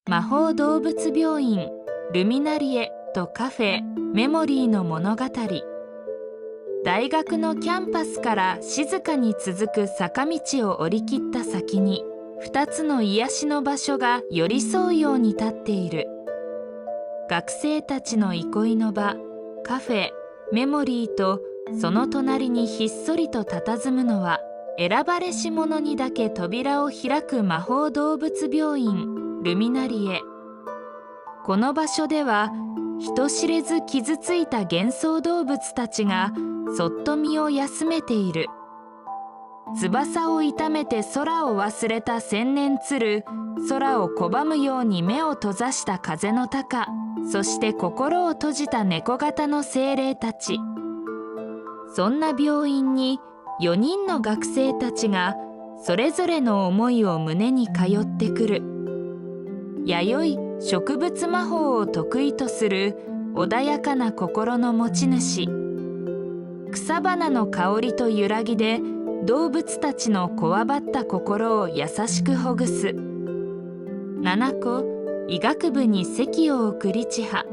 魔法動物病院、ルミナリエとカフェ、メモリーの物語。大学のキャンパスから静かに続く坂道を降り切った先に、2つの癒しの場所が寄り添うように立っている。学生たちの憩いの場、カフェ、メモリーと、その隣にひっそりと佇むのは、選ばれし者にだけ扉を開く魔法動物病院、ルミナリエ。この場所では、人知れず傷ついた幻想動物たちが、そっと身を休めている。翼を痛めて空を忘れた千年鶴、空を拒むように目を閉ざした風の鷹、そして心を閉じた猫型の精霊たち。そんな病院に4人の学生たちがそれぞれの思いを胸に通ってくる。弥生植物魔法を得意とする穏やかな心の持ち主。草花の香りと揺らぎで動物たちのこわばった心を優しくほぐす。七子医学部に籍を送り千葉。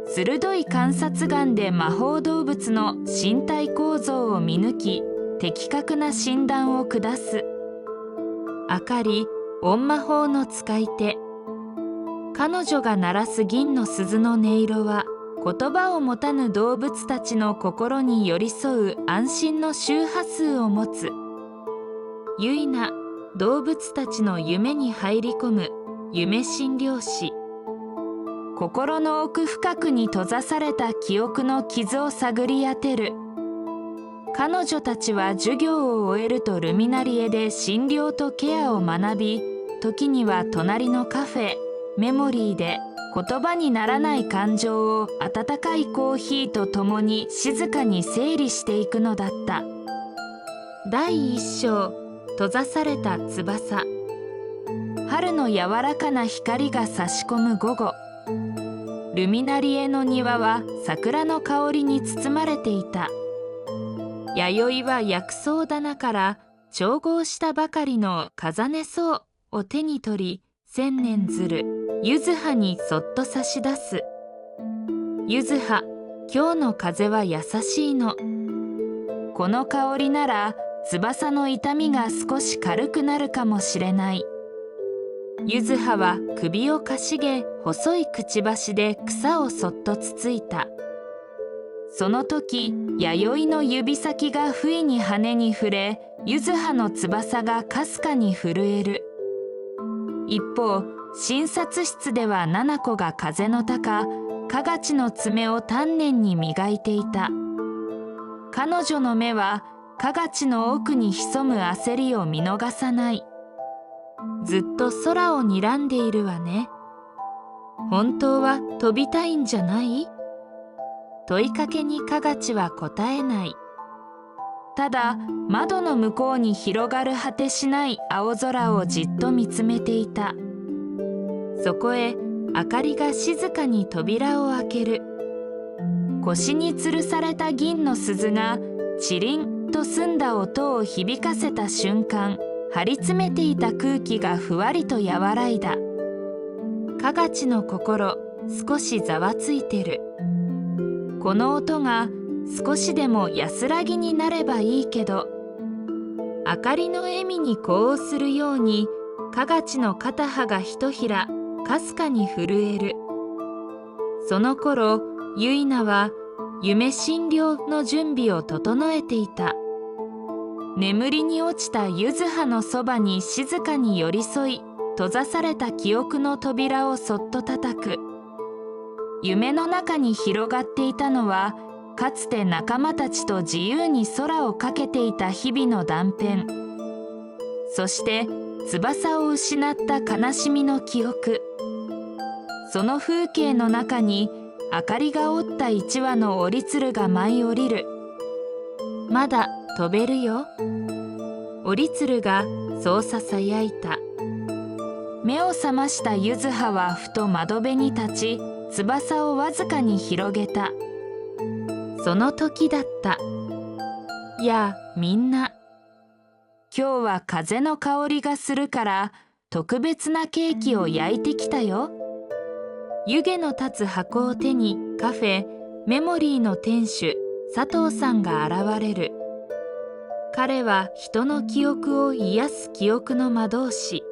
鋭い観察眼で魔法動物の身体構造を見抜き、的確な診断を下す。あかり、音魔法の使い手。彼女が鳴らす銀の鈴の音色は、言葉を持たぬ動物たちの心に寄り添う安心の周波数を持つ。ゆいな、動物たちの夢に入り込む夢診療士。心の奥深くに閉ざされた記憶の傷を探り当てる。彼女たちは授業を終えるとルミナリエで診療とケアを学び、時には隣のカフェ、メモリーで言葉にならない感情を温かいコーヒーとともに静かに整理していくのだった。第一章、閉ざされた翼。春の柔らかな光が差し込む午後。ルミナリエの庭は桜の香りに包まれていた。弥生は薬草棚から調合したばかりの風根草を手に取り、千年鶴、柚葉にそっと差し出す。柚葉、今日の風は優しいの。この香りなら翼の痛みが少し軽くなるかもしれない。柚葉は首をかしげ、細いくちばしで草をそっとつついた。その時、弥生の指先が不意に羽に触れ、柚葉の翼がかすかに震える。一方、診察室では七子が風の鷹、かがちの爪を丹念に磨いていた。彼女の目は、かがちの奥に潜む焦りを見逃さない。ずっと空を睨んでいるわね。本当は飛びたいんじゃない？問いかけにかがちは答えない。ただ窓の向こうに広がる果てしない青空をじっと見つめていた。そこへあかりが静かに扉を開ける。腰に吊るされた銀の鈴がチリンと澄んだ音を響かせた瞬間、張り詰めていた空気がふわりと和らいだ。かがちの心、少しざわついてる。この音が少しでも安らぎになればいいけど。あかりの笑みに呼応するように、かがちの肩葉がひとひら、かすかに震える。その頃、ゆいなは夢診療の準備を整えていた。眠りに落ちた柚葉のそばに静かに寄り添い、閉ざされた記憶の扉をそっと叩く。夢の中に広がっていたのは、かつて仲間たちと自由に空をかけていた日々の断片。そして翼を失った悲しみの記憶。その風景の中に、あかりが折った一羽の折り鶴が舞い降りる。まだ飛べるよ。折り鶴がそうささやいた。目を覚ました柚葉はふと窓辺に立ち、翼をわずかに広げた。その時だった。やあみんな。今日は風の香りがするから、特別なケーキを焼いてきたよ。湯気の立つ箱を手にカフェメモリーの店主佐藤さんが現れる。彼は人の記憶を癒す記憶の魔導士。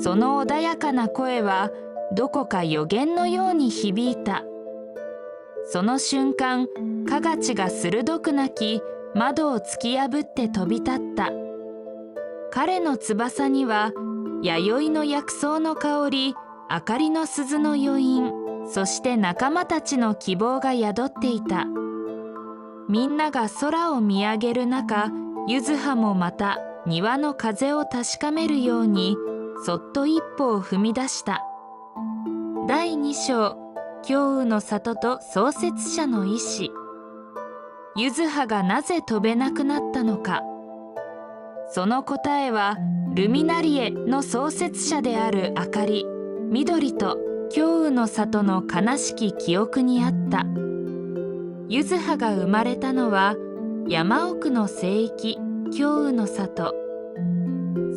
その穏やかな声はどこか予言のように響いた。その瞬間、かがちが鋭く鳴き、窓を突き破って飛び立った。彼の翼には弥生の薬草の香り、明かりの鈴の余韻、そして仲間たちの希望が宿っていた。みんなが空を見上げる中、ゆずはもまた庭の風を確かめるようにそっと一歩を踏み出した。第2章、京羽の里と創設者の意志。ゆずはがなぜ飛べなくなったのか。その答えはルミナリエの創設者であるあかり、緑と京羽の里の悲しき記憶にあった。ゆずはが生まれたのは山奥の聖域京羽の里。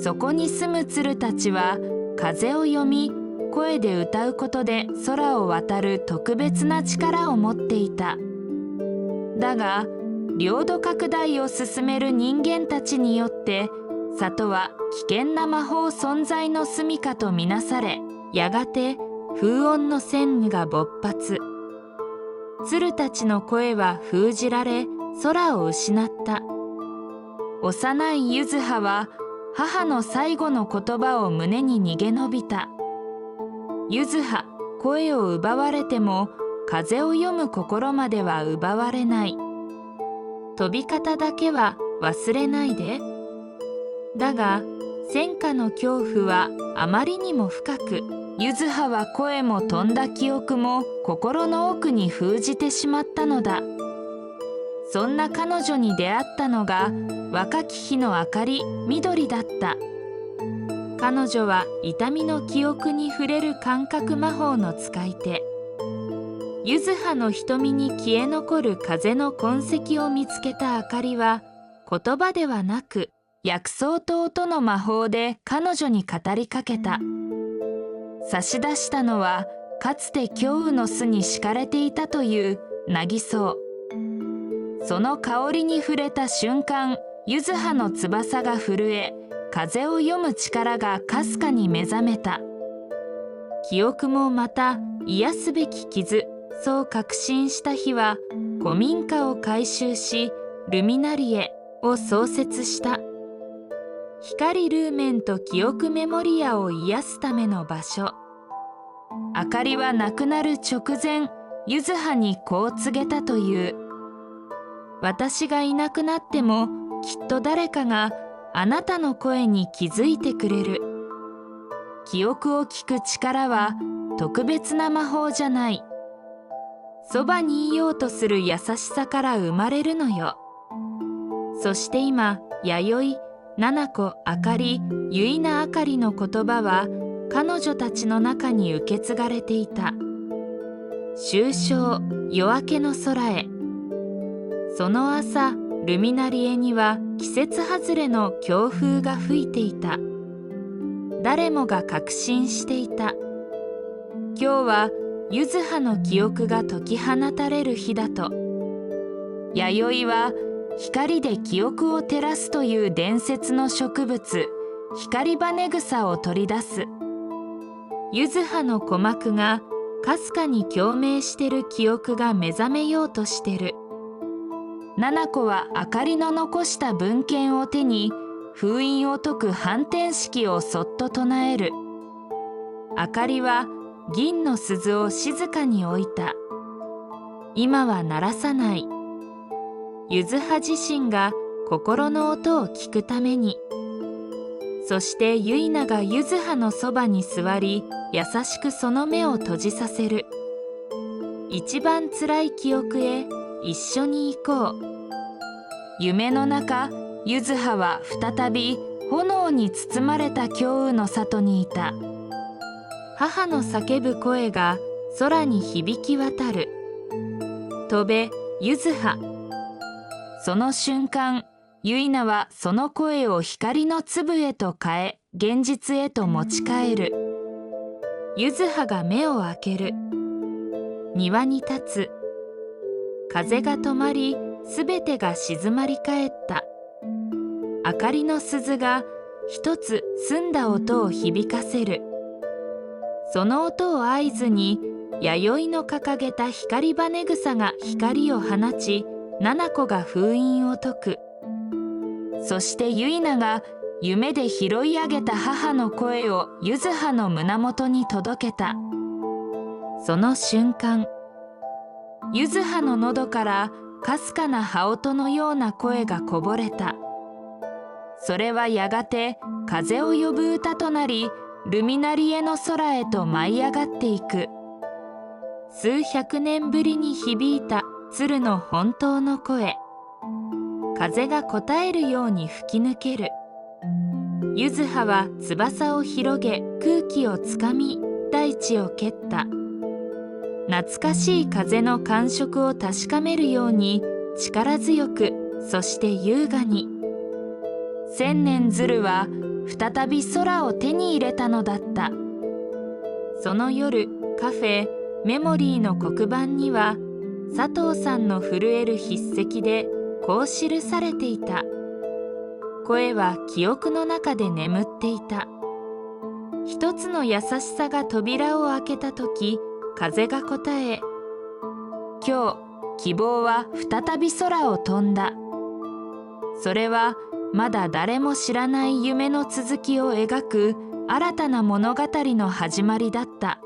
そこに住む鶴たちは風を読み、声で歌うことで空を渡る特別な力を持っていた。だが領土拡大を進める人間たちによって里は危険な魔法存在の住処とみなされ、やがて風音の戦が勃発。鶴たちの声は封じられ空を失った。幼いゆずはは母の最後の言葉を胸に逃げ延びた。ゆずは、声を奪われても風を読む心までは奪われない。飛び方だけは忘れないで。だが戦火の恐怖はあまりにも深く、ゆずはは声も飛んだ記憶も心の奥に封じてしまったのだ。そんな彼女に出会ったのが若き日の明かり、緑だった。彼女は痛みの記憶に触れる感覚魔法の使い手。ゆずはの瞳に消え残る風の痕跡を見つけたあかりは、言葉ではなく薬草と音の魔法で彼女に語りかけた。差し出したのはかつて京羽の巣に敷かれていたという渚草。その香りに触れた瞬間、ゆずはの翼が震え、風を読む力がかすかに目覚めた。記憶もまた癒すべき傷、そう確信した日は古民家を改修し、ルミナリエを創設した。光ルーメンと記憶メモリアを癒すための場所。あかりは亡くなる直前、ゆずはにこう告げたという。私がいなくなってもきっと誰かがあなたの声に気づいてくれる。記憶を聞く力は特別な魔法じゃない。そばにいようとする優しさから生まれるのよ。そして今、弥生、七子、あかり、結菜あかりの言葉は彼女たちの中に受け継がれていた。終章、夜明けの空へ。その朝、ルミナリエには季節外れの強風が吹いていた。誰もが確信していた。今日はゆずはの記憶が解き放たれる日だと。弥生は光で記憶を照らすという伝説の植物、光羽草を取り出す。ゆずはの鼓膜がかすかに共鳴してる記憶が目覚めようとしてる。七子はあかりの残した文献を手に封印を解く反転式をそっと唱える。あかりは銀の鈴を静かに置いた。今は鳴らさない。ゆずは自身が心の音を聞くために。そして結菜がゆずはのそばに座り、優しくその目を閉じさせる。一番つらい記憶へ一緒に行こう。夢の中、ゆずはは再び炎に包まれた京羽の里にいた。母の叫ぶ声が空に響き渡る。飛べ、ゆずは。その瞬間、結菜はその声を光の粒へと変え、現実へと持ち帰る。柚葉が目を開ける。庭に立つ。風が止まり、すべてが静まり返った。明かりの鈴が一つ澄んだ音を響かせる。その音を合図に、弥生の掲げた光羽草が光を放ち、七子が封印を解く。そして結菜が夢で拾い上げた母の声を柚葉の胸元に届けた。その瞬間、柚葉の喉からかすかな羽音のような声がこぼれた。それはやがて風を呼ぶ歌となり、ルミナリエの空へと舞い上がっていく。数百年ぶりに響いた鶴の本当の声。風が答えるように吹き抜ける。柚葉は翼を広げ、空気をつかみ、大地を蹴った。懐かしい風の感触を確かめるように、力強く、そして優雅に。千年鶴は再び空を手に入れたのだった。その夜、カフェメモリーの黒板には、佐藤さんの震える筆跡でこう記されていた。声は記憶の中で眠っていた。一つの優しさが扉を開けたとき、風が答え、今日希望は再び空を飛んだ。それはまだ誰も知らない夢の続きを描く新たな物語の始まりだった。